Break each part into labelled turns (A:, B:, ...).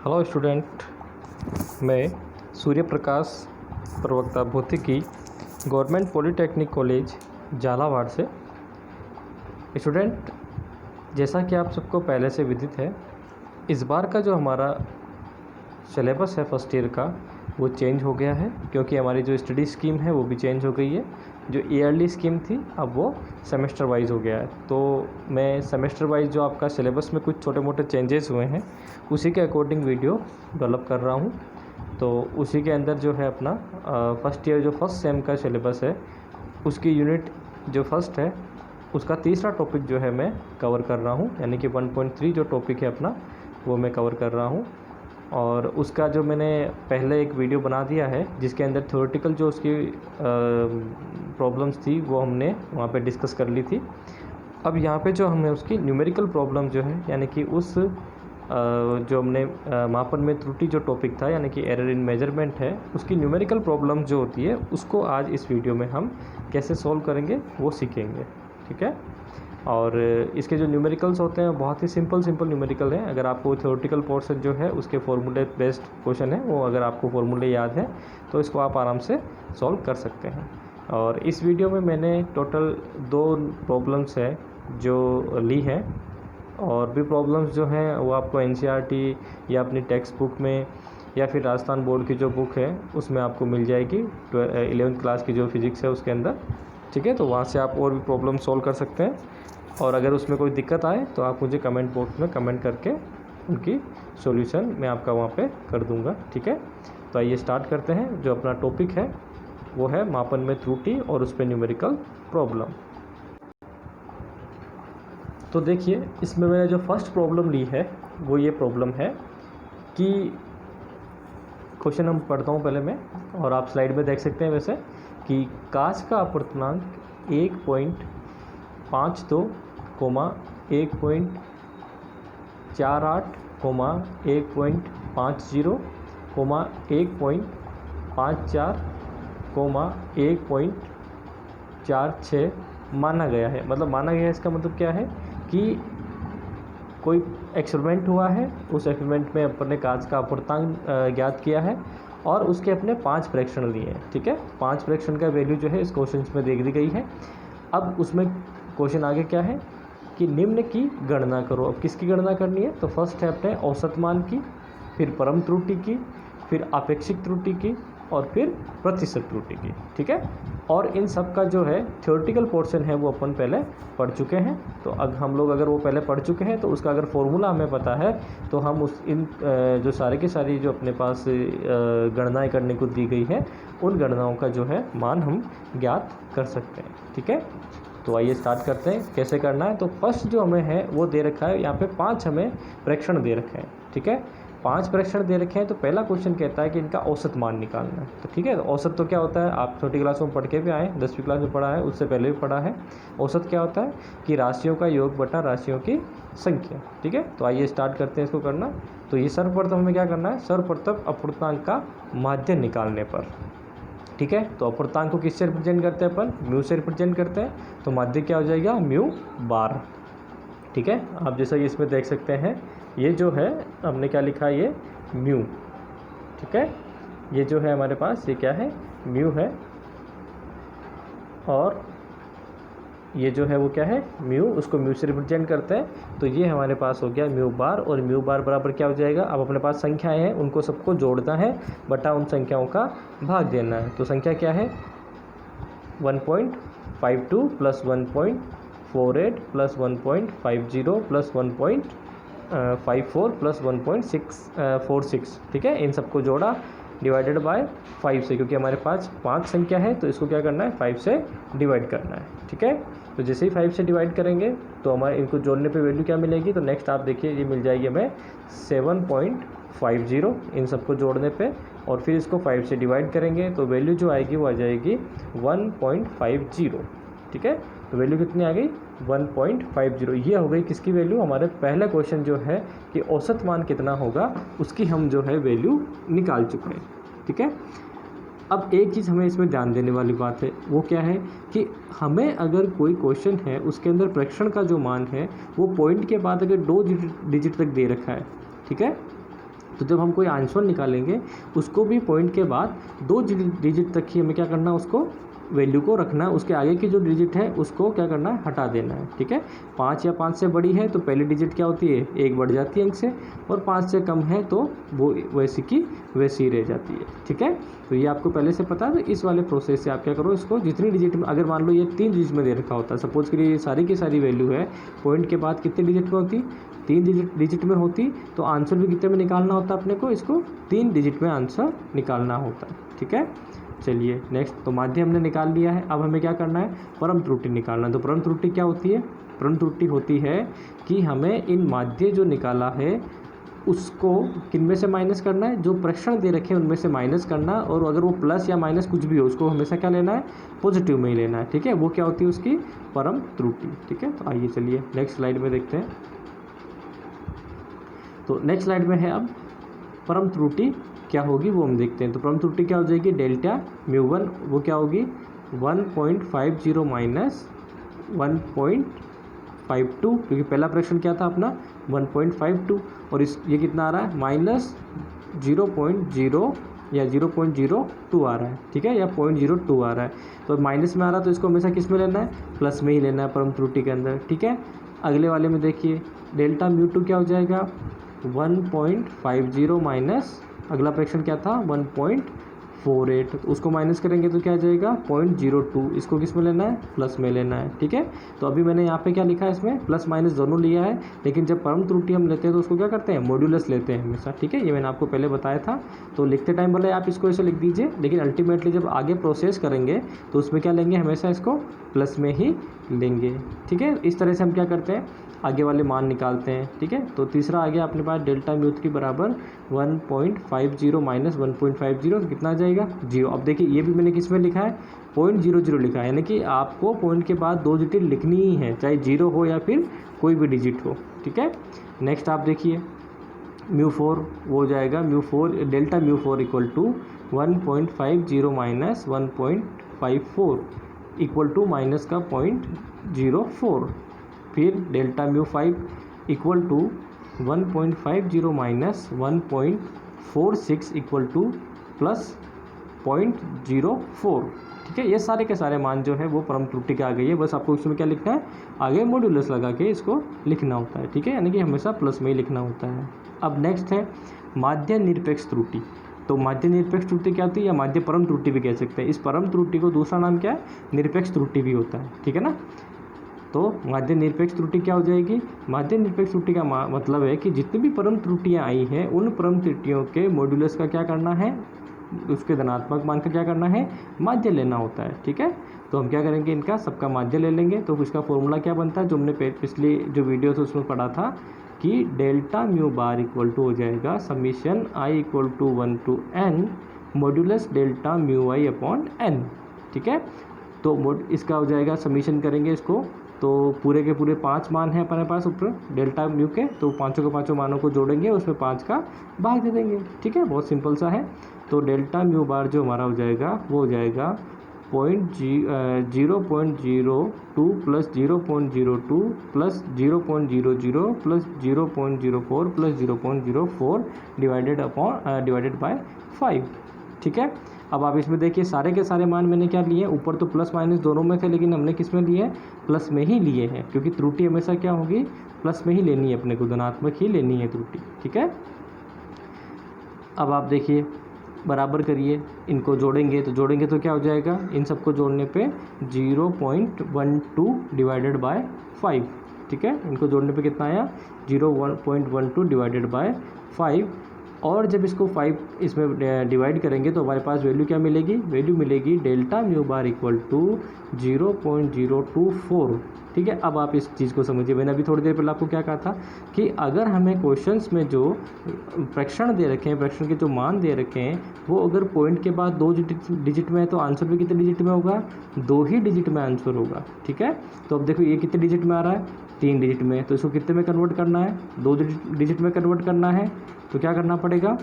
A: Hello student, मैं सूर्य प्रकाश, प्रवक्ता भौतिकी, गवर्नमेंट पॉलिटेक्निक कॉलेज झालावाड़ से। स्टूडेंट, जैसा कि आप सबको पहले से विदित है, इस बार का जो हमारा सिलेबस है फर्स्ट ईयर का वो चेंज हो गया है, क्योंकि हमारी जो स्टडी स्कीम है वो भी चेंज हो गई है। जो ईयरली स्कीम थी अब वो सेमेस्टर वाइज हो गया है। तो मैं सेमेस्टर वाइज जो आपका सिलेबस में कुछ छोटे मोटे चेंजेस हुए हैं उसी के अकॉर्डिंग वीडियो डेवलप कर रहा हूँ। तो उसी के अंदर जो है अपना फर्स्ट ईयर जो फर्स्ट सेम का सिलेबस है उसकी यूनिट जो फर्स्ट है उसका तीसरा टॉपिक जो है मैं कवर कर रहा हूँ, यानी कि 1.3 जो टॉपिक है अपना वो मैं कवर कर रहा हूँ। और उसका जो मैंने पहले एक वीडियो बना दिया है जिसके अंदर थ्योरेटिकल जो उसकी प्रॉब्लम्स थी वो हमने वहाँ पे डिस्कस कर ली थी। अब यहाँ पे जो हमें उसकी न्यूमेरिकल प्रॉब्लम जो है, यानी कि उस जो हमने मापन में त्रुटि जो टॉपिक था यानी कि एरर इन मेजरमेंट है, उसकी न्यूमेरिकल प्रॉब्लम जो होती है उसको आज इस वीडियो में हम कैसे सॉल्व करेंगे वो सीखेंगे। ठीक है। और इसके जो न्यूमेरिकल्स होते हैं बहुत ही सिंपल न्यूमेरिकल हैं। अगर आपको थ्योरेटिकल पोर्शन जो है उसके फॉर्मूले बेस्ड क्वेश्चन है, वो अगर आपको फॉर्मूले याद है तो इसको आप आराम से सॉल्व कर सकते हैं। और इस वीडियो में मैंने टोटल 2 प्रॉब्लम्स है जो ली है, और भी प्रॉब्लम्स जो हैं वो आपको एनसीईआरटी या अपनी टेक्स्ट बुक में या फिर राजस्थान बोर्ड की जो बुक है उसमें आपको मिल जाएगी, 11th क्लास की जो फिज़िक्स है उसके अंदर। ठीक है, तो वहाँ से आप और भी प्रॉब्लम सॉल्व कर सकते हैं। और अगर उसमें कोई दिक्कत आए तो आप मुझे कमेंट बॉक्स में कमेंट करके उनकी सॉल्यूशन मैं आपका वहाँ पे कर दूँगा। ठीक है, तो आइए स्टार्ट करते हैं। जो अपना टॉपिक है वो है मापन में त्रुटि और उस पर न्यूमेरिकल प्रॉब्लम। तो देखिए, इसमें मैंने जो फर्स्ट प्रॉब्लम ली है वो ये प्रॉब्लम है कि क्वेश्चन हम पढ़ता हूँ पहले मैं, और आप स्लाइड में देख सकते हैं वैसे कि कांच का अपवर्तनांक 1.52, 1.48, 1.50, 1.54, 1.46 माना गया है। मतलब माना गया है इसका मतलब क्या है कि कोई एक्सपेरिमेंट हुआ है, उस एक्सपेरिमेंट में अपन ने कांच का अपवर्तनांक ज्ञात किया है और उसके अपने 5 प्रेक्षण लिए हैं। ठीक है, 5 प्रेक्षण का वैल्यू जो है इस क्वेश्चन में दे दी गई है। अब उसमें क्वेश्चन आगे क्या है कि निम्न की गणना करो। अब किसकी गणना करनी है? तो फर्स्ट है अपने औसत मान की, फिर परम त्रुटि की, फिर आपेक्षिक त्रुटि की और फिर प्रतिशत त्रुटि की। ठीक है, और इन सब का जो है थ्योरेटिकल पोर्शन है वो अपन पहले पढ़ चुके हैं। तो अब हम लोग अगर वो पहले पढ़ चुके हैं तो उसका अगर फॉर्मूला हमें पता है तो हम उस इन जो सारे की सारी जो अपने पास गणनाएं करने को दी गई है उन गणनाओं का जो है मान हम ज्ञात कर सकते हैं। ठीक है, तो आइए स्टार्ट करते हैं कैसे करना है। तो फर्स्ट जो हमें है वो दे रखा है यहाँ पे 5 हमें प्रेक्षण दे रखे हैं। ठीक है, 5 प्रेक्षण दे रखे हैं। तो पहला क्वेश्चन कहता है कि इनका औसत मान निकालना है। तो ठीक है, औसत तो क्या होता है, आप छोटी क्लास में पढ़ के भी आए, 10वीं क्लास में पढ़ा है, उससे पहले भी पढ़ा है। औसत क्या होता है कि राशियों का योग बटा राशियों की संख्या। ठीक है, तो आइए स्टार्ट करते हैं इसको करना। तो ये सर्वप्रथम हमें क्या करना है, सर्वप्रथम अपवर्तनांक का माध्य निकालने पर। ठीक है, तो अपवर्तनांक को किससे रिप्रेजेंट करते हैं अपन? म्यू से रिप्रेजेंट करते हैं। तो माध्य क्या हो जाएगा? Mu bar. ठीक है, आप जैसा कि इसमें देख सकते हैं ये जो है हमने क्या लिखा है, ये म्यू। ठीक है, ये जो है हमारे पास ये क्या है, म्यू है, और ये जो है वो क्या है, म्यू, उसको म्यू से रिप्रेजेंट करते हैं। तो ये हमारे पास हो गया म्यू बार, और म्यू बार बराबर क्या हो जाएगा, अब अपने पास संख्याएं हैं उनको सबको जोड़ना है बटा उन संख्याओं का भाग देना है। तो संख्या क्या है, 1.52 प्लस 1.48 प्लस 1.50 प्लस 1.54 प्लस 1.646। ठीक है, इन सबको जोड़ा डिवाइडेड बाय 5 से, क्योंकि हमारे पास 5 संख्या है तो इसको क्या करना है, 5 से डिवाइड करना है। ठीक है, तो जैसे ही 5 से डिवाइड करेंगे तो हमारे इनको जोड़ने पे वैल्यू क्या मिलेगी, तो नेक्स्ट आप देखिए ये मिल जाएगी हमें 7.50 इन सबको जोड़ने पे, और फिर इसको 5 से डिवाइड करेंगे तो वैल्यू जो आएगी वो आ जाएगी 1.50। ठीक है, तो वैल्यू कितनी आ गई, 1.50। ये हो गई किसकी वैल्यू, हमारे पहला क्वेश्चन जो है कि औसत मान कितना होगा उसकी हम जो है वैल्यू निकाल चुके हैं। ठीक है, अब एक चीज़ हमें इसमें ध्यान देने वाली बात है, वो क्या है कि हमें अगर कोई क्वेश्चन है उसके अंदर प्रेक्षण का जो मान है वो पॉइंट के बाद अगर 2 डिजिट तक दे रखा है, ठीक है, तो जब हम कोई आंसर निकालेंगे उसको भी पॉइंट के बाद 2 डिजिट तक ही हमें क्या करना है, उसको वैल्यू को रखना है, उसके आगे की जो डिजिट है उसको क्या करना है, हटा देना है। ठीक है, 5 या 5 से बड़ी है तो पहली डिजिट क्या होती है, 1 बढ़ जाती है अंक से, और 5 से कम है तो वो वैसी की वैसी रह जाती है। ठीक है, तो ये आपको पहले से पता है। तो इस वाले प्रोसेस से आप क्या करो, इसको जितनी डिजिट में, अगर मान लो ये 3 डिजिट में दे रखा होता है, सपोज के लिए सारी की सारी वैल्यू है पॉइंट के बाद कितने डिजिट में होती, 3 डिजिट में होती, तो आंसर भी कितने में निकालना होता अपने को, इसको 3 डिजिट में आंसर निकालना होता है। ठीक है, चलिए नेक्स्ट, तो माध्य हमने निकाल लिया है। अब हमें क्या करना है, परम त्रुटि निकालना है। तो परम त्रुटि क्या होती है, परम त्रुटि होती है कि हमें इन माध्य जो निकाला है उसको किन में से माइनस करना है, जो प्रश्न दे रखे हैं उनमें से माइनस करना, और अगर वो प्लस या माइनस कुछ भी हो उसको हमेशा क्या लेना है, पॉजिटिव में ही लेना है। ठीक है, वो क्या होती है उसकी परम त्रुटि। ठीक है, तो आइए चलिए नेक्स्ट स्लाइड में देखते हैं। तो नेक्स्ट स्लाइड में है अब परम त्रुटि क्या होगी वो हम देखते हैं। तो परम त्रुटि क्या हो जाएगी, डेल्टा म्यू 1 वो क्या होगी 1.50 माइनस 1.52, क्योंकि पहला प्रश्न क्या था अपना 1.52, और इस ये कितना आ रहा है माइनस 0.0 या 0.02 आ रहा है। ठीक है, या 0.02 आ रहा है, तो माइनस में आ रहा है तो इसको हमेशा किस में लेना है, प्लस में ही लेना है परम त्रुटि के अंदर। ठीक है, अगले वाले में देखिए डेल्टा म्यू 2 क्या हो जाएगा 1.50 माइनस, अगला फ्रैक्शन क्या था 1.48, तो उसको माइनस करेंगे तो क्या आ जाएगा 0.02, इसको किस में लेना है, प्लस में लेना है। ठीक है, तो अभी मैंने यहाँ पे क्या लिखा है, इसमें प्लस माइनस दोनों लिया है, लेकिन जब परम त्रुटि हम लेते हैं तो उसको क्या करते हैं, मॉड्यूलस लेते हैं हमेशा। ठीक है, ये मैंने आपको पहले बताया था। तो लिखते टाइम भले आप इसको ऐसे लिख दीजिए, लेकिन अल्टीमेटली जब आगे प्रोसेस करेंगे तो उसमें क्या लेंगे, हमेशा इसको प्लस में ही लेंगे। ठीक है, इस तरह से हम क्या करते हैं, आगे वाले मान निकालते हैं। ठीक है, तो तीसरा आ गया अपने पास डेल्टा म्यू की बराबर 1.50 माइनस 1.50, तो कितना आ जाएगा 0। अब देखिए ये भी मैंने किस में लिखा है 0.00 लिखा है, यानी कि आपको पॉइंट के बाद 2 डिजिट लिखनी ही है, चाहे 0 हो या फिर कोई भी डिजिट हो। ठीक है, नेक्स्ट आप देखिए म्यू 4 वो हो जाएगा mu 4 delta mu 4 equal to 1.50 minus 1.54 equal to minus का 0.04, फिर delta mu 5 equal to 1.50 minus 1.46 equal to plus 0.04। ठीक है, ये सारे के सारे मान जो है वो परम त्रुटि के आ गई है, बस आपको इसमें क्या लिखना है, आगे मॉड्यूलस लगा के इसको लिखना होता है। ठीक है, यानी कि हमेशा प्लस में ही लिखना होता है। अब नेक्स्ट है माध्य निरपेक्ष त्रुटि। तो माध्य निरपेक्ष त्रुटि क्या होती है, या माध्य परम त्रुटि भी कह सकते हैं। इस परम त्रुटि को दूसरा नाम क्या है, निरपेक्ष त्रुटि भी होता है। ठीक है ना, तो माध्य निरपेक्ष त्रुटि क्या हो जाएगी, माध्य निरपेक्ष त्रुटि का मतलब है कि जितनी भी परम त्रुटियाँ आई हैं उन परम त्रुटियों के मॉड्यूलस का क्या करना है, उसके धनात्मक मान का क्या करना है, माध्य लेना होता है। ठीक है, तो हम क्या करेंगे, इनका सबका माध्य ले लेंगे। तो इसका फॉर्मूला क्या बनता है, जो हमने पिछली जो वीडियो था उसमें पढ़ा था कि delta mu bar equal to हो जाएगा summation I equal to 1 to n modulus delta mu I upon n। ठीक है, तो इसका हो जाएगा समीशन करेंगे इसको, तो पूरे के पूरे 5 मान हैं अपने पास ऊपर डेल्टा म्यू के, तो पाँचों के पाँचों मानों को जोड़ेंगे, उसमें 5 का भाग दे देंगे। ठीक है, बहुत सिंपल सा है। तो डेल्टा म्यू बार जो हमारा हो जाएगा वो हो जाएगा 0.02 plus 0.02 plus 0.00 plus 0.04 plus 0.04 divided by 5। ठीक है, अब आप इसमें देखिए सारे के सारे मान मैंने क्या लिए हैं, ऊपर तो प्लस माइनस दोनों में थे, लेकिन हमने किस में लिए हैं, प्लस में ही लिए हैं, क्योंकि त्रुटि हमेशा क्या होगी, प्लस में ही लेनी है अपने को, धनात्मक ही लेनी है त्रुटि। ठीक है, अब आप देखिए बराबर करिए, इनको जोड़ेंगे तो क्या हो जाएगा, इन सबको जोड़ने पे 0.12 डिवाइडेड बाय 5। ठीक है, इनको जोड़ने पे कितना आया 0.12 डिवाइडेड बाय 5, और जब इसको 5 इसमें डिवाइड करेंगे तो हमारे पास वैल्यू क्या मिलेगी, वैल्यू मिलेगी delta mu bar equal to 0.024। ठीक है, अब आप इस चीज़ को समझिए, मैंने अभी थोड़ी देर पहले आपको क्या कहा था कि अगर हमें क्वेश्चंस में जो प्रश्न दे रखे हैं, प्रश्न के जो मान दे रखे हैं, वो अगर पॉइंट के बाद 2 डिजिट में है तो आंसर भी कितने डिजिट में होगा, 2 ही डिजिट में आंसर होगा। ठीक है, तो अब देखो ये कितने डिजिट में आ रहा है, 3 डिजिट में, तो इसको कितने में कन्वर्ट करना है, 2 डिजिट में कन्वर्ट करना है, तो क्या करना पड़ेगा,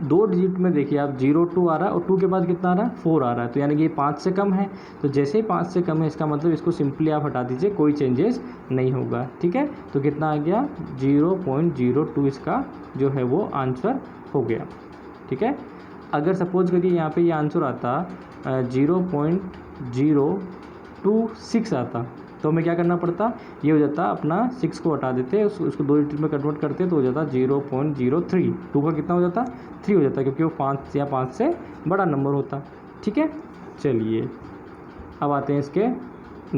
A: दो डिजिट में देखिए आप 02 आ रहा है और 2 के बाद कितना आ रहा है 4 आ रहा है, तो यानी कि ये 5 से कम है। तो जैसे ही 5 से कम है इसका मतलब इसको सिंपली आप हटा दीजिए, कोई चेंजेस नहीं होगा। ठीक है, तो कितना आ गया 0.02 इसका जो है वो आंसर हो गया। ठीक है, अगर सपोज करिए यहाँ पे ये आंसर आता 0.026 आता तो हमें क्या करना पड़ता, ये हो जाता अपना 6 को हटा देते, उसको 2 डिजिट में कन्वर्ट करते तो हो जाता 0.03। 2 का कितना हो जाता 3 हो जाता, क्योंकि वो 5 या 5 से बड़ा नंबर होता। ठीक है, चलिए अब आते हैं इसके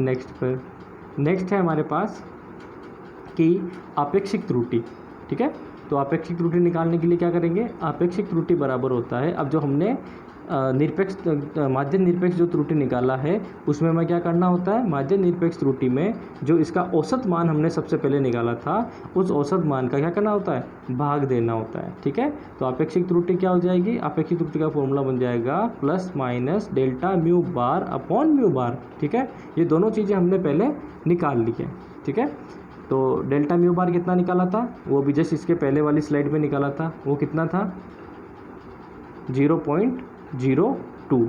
A: नेक्स्ट पर। नेक्स्ट है हमारे पास कि आपेक्षिक त्रुटि। ठीक है, तो आपेक्षिक त्रुटि निकालने के लिए क्या करेंगे, आपेक्षिक त्रुटि बराबर होता है, अब जो हमने निरपेक्ष माध्य निरपेक्ष जो त्रुटि निकाला है उसमें हमें क्या करना होता है, माध्य निरपेक्ष त्रुटि में जो इसका औसत मान हमने सबसे पहले निकाला था उस औसत मान का क्या करना होता है, भाग देना होता है। ठीक है, तो आपेक्षिक त्रुटि क्या हो जाएगी, आपेक्षिक त्रुटि का फॉर्मूला बन जाएगा plus minus delta mu bar upon mu bar. ठीक है, ये दोनों चीज़ें हमने पहले निकाल ली है। ठीक है, तो डेल्टा म्यू बार कितना निकाला था, वो भी जस्ट इसके पहले वाली स्लाइड में निकाला था, वो कितना था 0.02,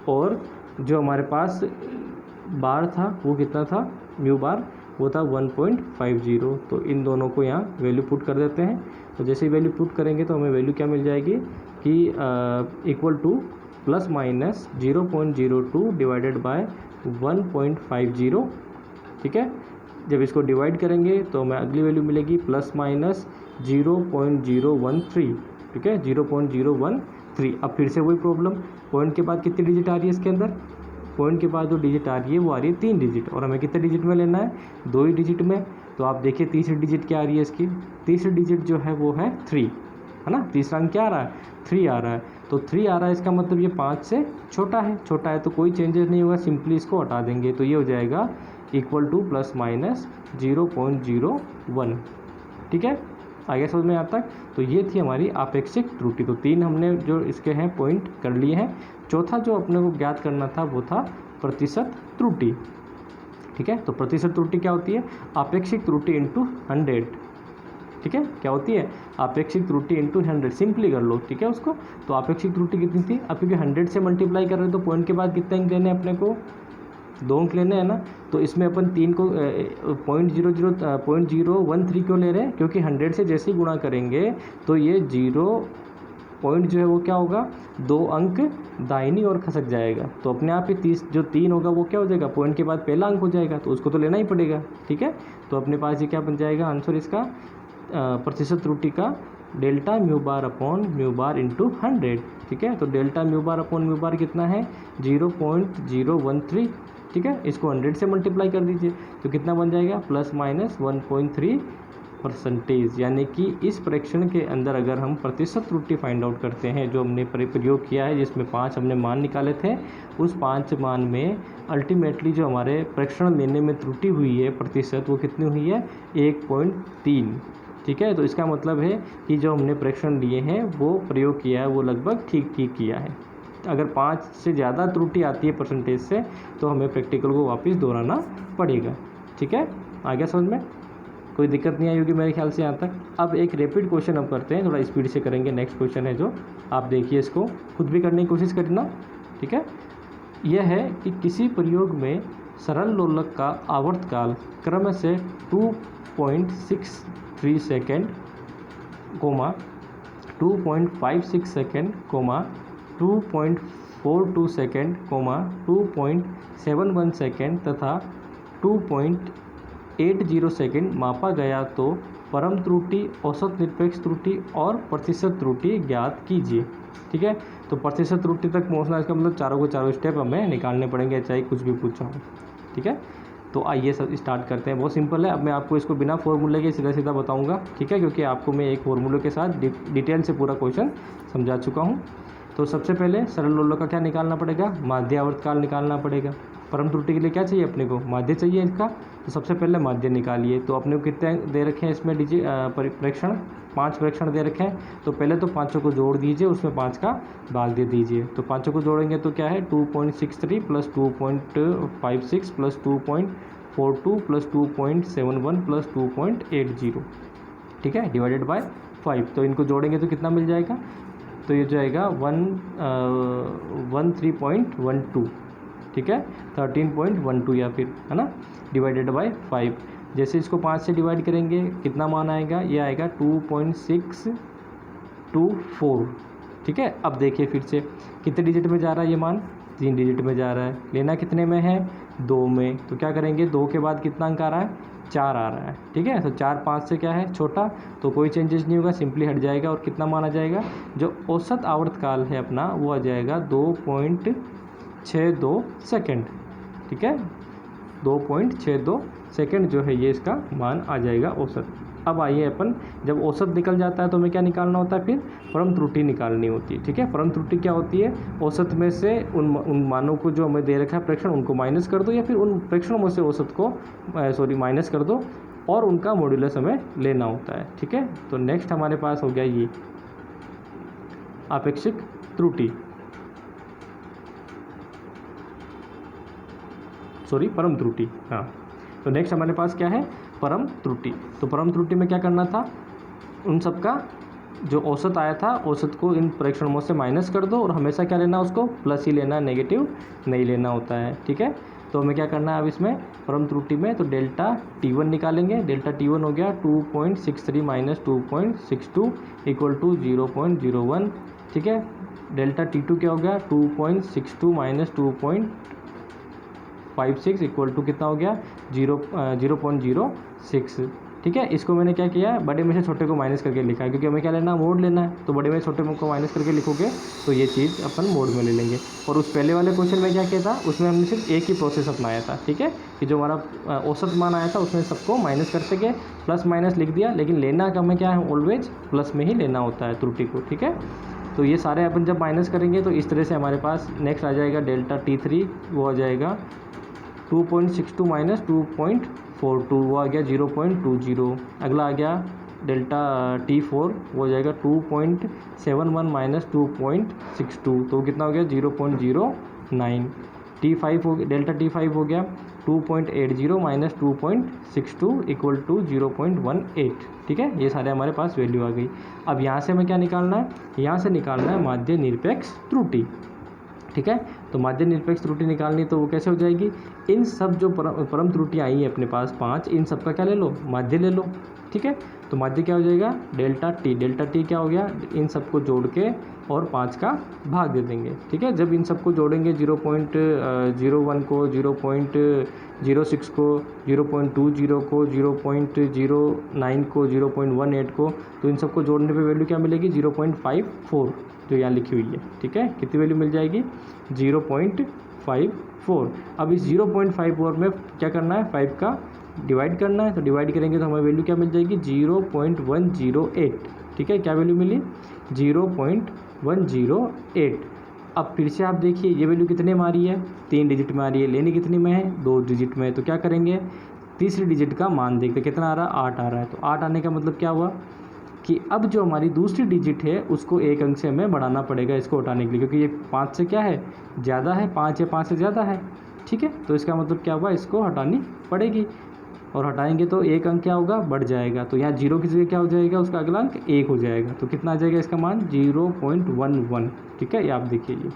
A: और जो हमारे पास बार था वो कितना था, म्यू बार वो था 1.50। तो इन दोनों को यहाँ वैल्यू पुट कर देते हैं। तो जैसे ही वैल्यू पुट करेंगे तो हमें वैल्यू क्या मिल जाएगी कि equal to plus minus 0.02 divided by 1.50। ठीक है, जब इसको डिवाइड करेंगे तो हमें अगली वैल्यू मिलेगी प्लस माइनस 0.013। ठीक है, 0.013। अब फिर से वही प्रॉब्लम, पॉइंट के बाद कितनी डिजिट आ रही है इसके अंदर, पॉइंट के बाद जो डिजिट आ रही है वो आ रही है 3 डिजिट, और हमें कितने डिजिट में लेना है, 2 ही डिजिट में। तो आप देखिए तीसरी डिजिट क्या आ रही है इसकी, तीसरी डिजिट जो है वो है 3, है ना, तीसरा अंक क्या आ रहा है 3 आ रहा है। तो 3 आ रहा है, इसका मतलब ये 5 से छोटा है, छोटा है तो कोई चेंजेस नहीं होगा, सिंपली इसको हटा देंगे तो ये हो जाएगा इक्वल टू प्लस माइनस 0.01। ठीक है, आगे समझ में आता तक। तो ये थी हमारी आपेक्षिक त्रुटि। तो 3 हमने जो इसके हैं पॉइंट कर लिए हैं। चौथा जो अपने को ज्ञात करना था वो था प्रतिशत त्रुटि। ठीक है, तो प्रतिशत त्रुटि क्या होती है, आपेक्षिक त्रुटि इंटू 100। ठीक है, क्या होती है, आपेक्षिक त्रुटि इंटू 100, सिंपली कर लो। ठीक है, उसको तो आपेक्षिक त्रुटि कितनी थी, अब क्योंकि 100 से मल्टीप्लाई कर रहे हैं तो पॉइंट के बाद कितने अंक लेने हैं अपने को, 2 अंक लेने हैं ना। तो इसमें अपन 3 को 0.013 क्यों ले रहे हैं, क्योंकि 100 से जैसे ही गुणा करेंगे तो ये 0 पॉइंट जो है वो क्या होगा, 2 अंक दाहिनी ओर खसक जाएगा। तो अपने आप ही 30 जो 3 होगा वो क्या हो जाएगा, पॉइंट के बाद पहला अंक हो जाएगा, तो उसको तो लेना ही पड़ेगा। ठीक है, तो अपने पास ये क्या बन जाएगा आंसर इसका, प्रतिशत त्रुटि का delta mu bar upon mu bar into 100। ठीक है, तो delta mu bar upon mu bar कितना है 0.013। ठीक है, इसको 100 से मल्टीप्लाई कर दीजिए तो कितना बन जाएगा प्लस माइनस 1.3%। यानी कि इस परीक्षण के अंदर अगर हम प्रतिशत त्रुटि फाइंड आउट करते हैं, जो हमने प्रयोग किया है जिसमें 5 हमने मान निकाले थे, उस 5 मान में अल्टीमेटली जो हमारे परीक्षण लेने में त्रुटि हुई है प्रतिशत, वो कितनी हुई है 1.3। ठीक है, तो इसका मतलब है कि जो हमने परीक्षण लिए हैं वो प्रयोग किया है वो लगभग ठीक ठीक किया है। अगर 5 से ज़्यादा त्रुटि आती है परसेंटेज से तो हमें प्रैक्टिकल को वापस दोहराना पड़ेगा। ठीक है, आ गया समझ में, कोई दिक्कत नहीं आई होगी मेरे ख्याल से यहाँ तक। अब एक रैपिड क्वेश्चन अब करते हैं, थोड़ा स्पीड से करेंगे। नेक्स्ट क्वेश्चन है जो आप देखिए, इसको खुद भी करने की कोशिश करना। ठीक है, यह है कि किसी प्रयोग में सरल लोलक का आवर्तकाल क्रम से 2.63 सेकेंड, 2.56 सेकेंड, 2.42 सेकेंड, 2.71 सेकेंड तथा 2.80 सेकेंड मापा गया तो परम त्रुटि, औसत निरपेक्ष त्रुटि और प्रतिशत त्रुटि ज्ञात कीजिए। ठीक है, तो प्रतिशत त्रुटि तक पहुंचना, इसका मतलब चारों के चारों स्टेप हमें निकालने पड़ेंगे, चाहे कुछ भी पूछा हो। ठीक है, तो आइए सब स्टार्ट करते हैं। बहुत सिंपल है, अब मैं आपको इसको बिना फॉर्मूले के सीधा सीधा बताऊंगा। ठीक है, क्योंकि आपको मैं एक फॉर्मूले के साथ डिटेल से पूरा क्वेश्चन समझा चुका हूँ। तो सबसे पहले सरल लोलक का क्या निकालना पड़ेगा, माध्य आवर्तकाल निकालना पड़ेगा। परम त्रुटि के लिए क्या चाहिए अपने को, माध्य चाहिए इसका, तो सबसे पहले माध्य निकालिए। तो अपने को कितने दे रखे हैं इसमें परीक्षण, 5 परीक्षण दे रखे हैं। तो पहले तो 5 को जोड़ दीजिए, उसमें 5 का भाग दे दीजिए। तो 5 को जोड़ेंगे तो क्या है 2.63 प्लस 2.56 प्लस 2.42 प्लस 2.71 प्लस 2.80। ठीक है, डिवाइडेड बाय 5। तो इनको जोड़ेंगे तो कितना मिल जाएगा तो ये जाएगा 13.12, ठीक है, 13.12 या फिर, है ना, डिवाइडेड बाय 5। जैसे इसको 5 से डिवाइड करेंगे कितना मान आएगा, ये आएगा 2.624, ठीक है। अब देखिए फिर से कितने डिजिट में जा रहा है ये मान, 3 डिजिट में जा रहा है। लेना कितने में है, 2 में, तो क्या करेंगे, 2 के बाद कितना अंक आ रहा है, 4 आ रहा है, ठीक है। तो 4 5 से क्या है, छोटा, तो कोई चेंजेस नहीं होगा, सिंपली हट जाएगा और कितना मान आ जाएगा, जो औसत आवर्तकाल है अपना वो आ जाएगा 2.62 सेकेंड, ठीक है, 2.62 सेकेंड जो है ये इसका मान आ जाएगा औसत। अब आइए अपन, जब औसत निकल जाता है तो हमें क्या निकालना होता है, फिर परम त्रुटि निकालनी होती है, ठीक है। परम त्रुटि क्या होती है, औसत में से उन मानों को जो हमें दे रखा है प्रेक्षण उनको माइनस कर दो, या फिर उन प्रेक्षणों में से औसत को माइनस कर दो और उनका मॉड्यूलस हमें लेना होता है, ठीक है। तो नेक्स्ट हमारे पास हो गया ये आपेक्षिक त्रुटि, परम त्रुटि, हाँ। तो नेक्स्ट हमारे पास क्या है, परम त्रुटि। तो परम त्रुटि में क्या करना था, उन सब का जो औसत आया था, औसत को इन प्रेक्षणों से माइनस कर दो और हमेशा क्या लेना, उसको प्लस ही लेना, नेगेटिव नहीं लेना होता है, ठीक है। तो हमें क्या करना है अब इसमें परम त्रुटि में, तो डेल्टा T1 निकालेंगे। डेल्टा T1 हो गया 2.63 माइनस 2.62 इक्वल टू 0.01, ठीक है। डेल्टा T2 क्या हो गया, 2.62 माइनस 2.56 इक्वल टू कितना हो गया, 0.06, ठीक है। इसको मैंने क्या किया, बड़े में से छोटे को माइनस करके लिखा है, क्योंकि हमें क्या लेना, मोड लेना है। तो बड़े में छोटे में को माइनस करके लिखोगे तो ये चीज़ अपन मोड में ले लेंगे। और उस पहले वाले क्वेश्चन में क्या किया था, उसमें हमने सिर्फ एक ही प्रोसेस अपनाया था, ठीक है, कि जो हमारा औसत मान आया था उसमें सबको माइनस करते गए, प्लस माइनस लिख दिया, लेकिन लेना का हमें क्या है, ऑलवेज प्लस में ही लेना होता है त्रुटि को, ठीक है। तो ये सारे अपन जब माइनस करेंगे तो इस तरह से हमारे पास नेक्स्ट आ जाएगा डेल्टा T3, वो आ जाएगा 2.62 माइनस 2.42, वो आ गया 0.20। अगला आ गया डेल्टा T4, वो हो जाएगा 2.71 माइनस 2.62, तो कितना हो गया 0.09। T5 हो गया, डेल्टा T5 हो गया 2.80 माइनस 2.62 इक्वल टू 0.18, ठीक है। ये सारे हमारे पास वैल्यू आ गई। अब यहाँ से हमें क्या निकालना है, यहाँ से निकालना है माध्य निरपेक्ष त्रुटि, ठीक है। तो माध्य निरपेक्ष त्रुटि निकालनी तो वो कैसे हो जाएगी, इन सब जो परम त्रुटि आई है अपने पास 5, इन सब का क्या ले लो, माध्य ले लो, ठीक है। तो माध्य क्या हो जाएगा, डेल्टा टी क्या हो गया, इन सबको जोड़ के और 5 का भाग दे देंगे, ठीक है। जब इन सबको जोड़ेंगे 0.01 को, 0.06 को, 0.20 को, 0.09 को, 0.18 को, तो इन सबको जोड़ने पे वैल्यू क्या मिलेगी, 0.54 जो यहाँ लिखी हुई है, ठीक है। कितनी वैल्यू मिल जाएगी, 0.54। अब इस 0.54 में क्या करना है, 5 का डिवाइड करना है, तो डिवाइड करेंगे तो हमें वैल्यू क्या मिल जाएगी, 0.108, ठीक है। क्या वैल्यू मिली, 0.108। अब फिर से आप देखिए ये वैल्यू कितने में आ रही है, 3 डिजिट में आ रही है, लेनी कितनी में है, 2 डिजिट में। तो क्या करेंगे, तीसरी डिजिट का मान देखते कितना आ रहा है, 8 आ रहा है। तो 8 आने का मतलब क्या हुआ कि अब जो हमारी दूसरी डिजिट है उसको 1 अंक से हमें बढ़ाना पड़ेगा इसको हटाने के लिए, क्योंकि ये 5 से क्या है, ज़्यादा है, 5 या 5 से ज़्यादा है, ठीक है। तो इसका मतलब क्या हुआ, इसको हटानी पड़ेगी, और हटाएंगे तो 1 अंक क्या होगा, बढ़ जाएगा। तो यहाँ 0 की जगह क्या हो जाएगा, उसका अगला अंक 1 हो जाएगा। तो कितना आ जाएगा इसका मान, 0.11, ठीक है। ये आप देखिए ये,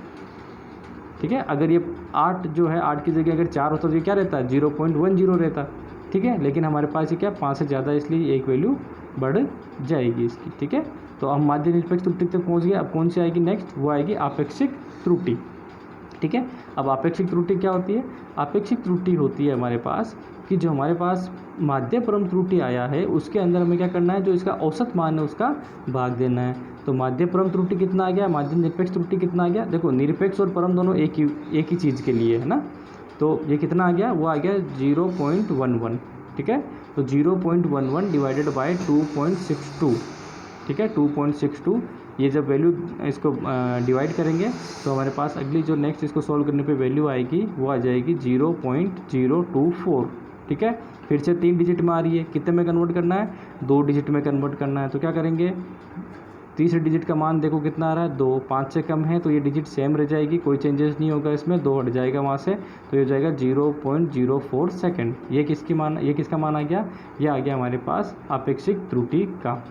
A: ठीक है। अगर ये 8 जो है, 8 की जगह अगर 4 होता तो ये क्या रहता है, 0.10 रहता, ठीक है। लेकिन हमारे पास ये क्या, 5 से ज़्यादा, इसलिए एक वैल्यू बढ़ जाएगी इसकी, ठीक है। तो हम माध्य निरपेक्ष त्रुटि तक पहुंच गए। अब कौन सी आएगी नेक्स्ट, वो आएगी आपेक्षिक त्रुटि, ठीक है। अब आपेक्षिक त्रुटि क्या होती है, आपेक्षिक त्रुटि होती है हमारे पास कि जो हमारे पास माध्य परम त्रुटि आया है उसके अंदर हमें क्या करना है, जो इसका औसत मान है उसका भाग देना है। तो माध्य परम त्रुटि कितना आ गया, माध्य निरपेक्ष त्रुटि कितना आ गया, देखो निरपेक्ष और परम दोनों एक ही चीज़ के लिए है ना। तो ये कितना आ गया, वो आ गया 0.11, ठीक है। तो 0.11 डिवाइडेड बाय 2.62, ठीक है, 2.62। ये जब वैल्यू इसको डिवाइड करेंगे तो हमारे पास अगली जो नेक्स्ट इसको सॉल्व करने पे वैल्यू आएगी वो आ जाएगी 0.024, ठीक है। फिर से 3 डिजिट में आ रही है, कितने में कन्वर्ट करना है, 2 डिजिट में कन्वर्ट करना है। तो क्या करेंगे, तीसरे डिजिट का मान देखो कितना आ रहा है, 2, 5 से कम है तो ये डिजिट सेम रह जाएगी, कोई चेंजेस नहीं होगा इसमें, 2 हट जाएगा वहाँ से, तो ये हो जाएगा 0.04 सेकेंड। ये किसका मान आ गया, ये आ गया हमारे पास आपेक्षिक त्रुटि का,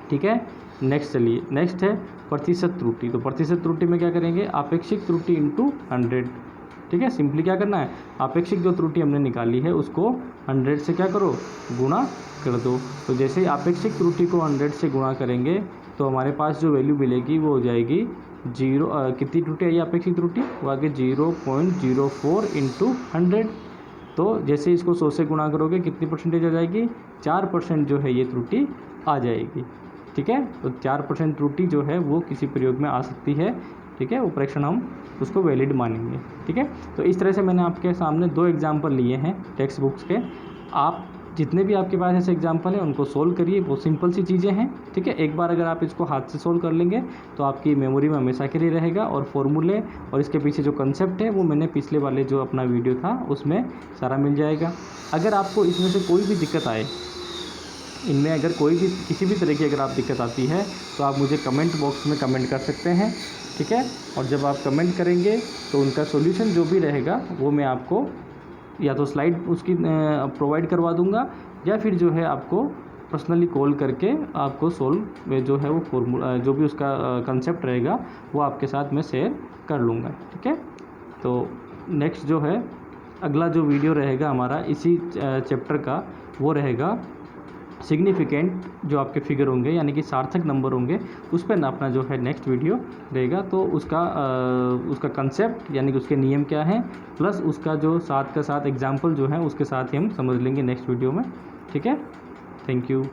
A: ठीक है। नेक्स्ट चलिए, नेक्स्ट है प्रतिशत त्रुटि। तो प्रतिशत त्रुटि में क्या करेंगे, आपेक्षिक त्रुटि इंटू 100। ठीक है, सिंपली क्या करना है, आपेक्षिक जो त्रुटि हमने निकाली है उसको 100 से क्या करो, गुणा कर दो। तो जैसे ही आपेक्षिक त्रुटि को 100 से गुणा करेंगे तो हमारे पास जो वैल्यू मिलेगी वो हो जाएगी कितनी त्रुटि आई आपेक्षिक त्रुटि, वो आगे 0.04 इंटू 100। तो जैसे इसको 100 से गुणा करोगे कितनी परसेंटेज आ जाएगी, 4% जो है ये त्रुटि आ जाएगी। ठीक है, तो 4% त्रुटि जो है वो किसी प्रयोग में आ सकती है। ठीक है, वो परीक्षण हम उसको वैलिड मानेंगे। ठीक है, तो इस तरह से मैंने आपके सामने 2 एग्जाम्पल लिए हैं टेक्स्ट बुक्स के। आप जितने भी आपके पास ऐसे एग्जाम्पल हैं उनको सोल्व करिए, बहुत सिंपल सी चीज़ें हैं। ठीक है, एक बार अगर आप इसको हाथ से सोल्व कर लेंगे तो आपकी मेमोरी में हमेशा के लिए रहेगा, और फॉर्मूले और इसके पीछे जो कंसेप्ट है वो मैंने पिछले वाले जो अपना वीडियो था उसमें सारा मिल जाएगा। अगर आपको इसमें से कोई भी दिक्कत आए, इनमें अगर कोई भी किसी भी तरह की अगर आप दिक्कत आती है तो आप मुझे कमेंट बॉक्स में कमेंट कर सकते हैं। ठीक है, और जब आप कमेंट करेंगे तो उनका सॉल्यूशन जो भी रहेगा वो मैं आपको या तो स्लाइड उसकी प्रोवाइड करवा दूंगा, या फिर जो है आपको पर्सनली कॉल करके आपको सोल्व जो है वो फॉर्मूला जो भी उसका कंसेप्ट रहेगा वो आपके साथ मैं शेयर कर लूँगा। ठीक है, तो नेक्स्ट जो है अगला जो वीडियो रहेगा हमारा इसी चैप्टर का, वो रहेगा सिग्निफिकेंट जो आपके फिगर होंगे यानी कि सार्थक नंबर होंगे, उस पर अपना जो है नेक्स्ट वीडियो रहेगा। तो उसका कंसेप्ट यानी कि उसके नियम क्या हैं, प्लस उसका जो साथ का साथ एग्जाम्पल जो है उसके साथ ही हम समझ लेंगे नेक्स्ट वीडियो में। ठीक है, थैंक यू।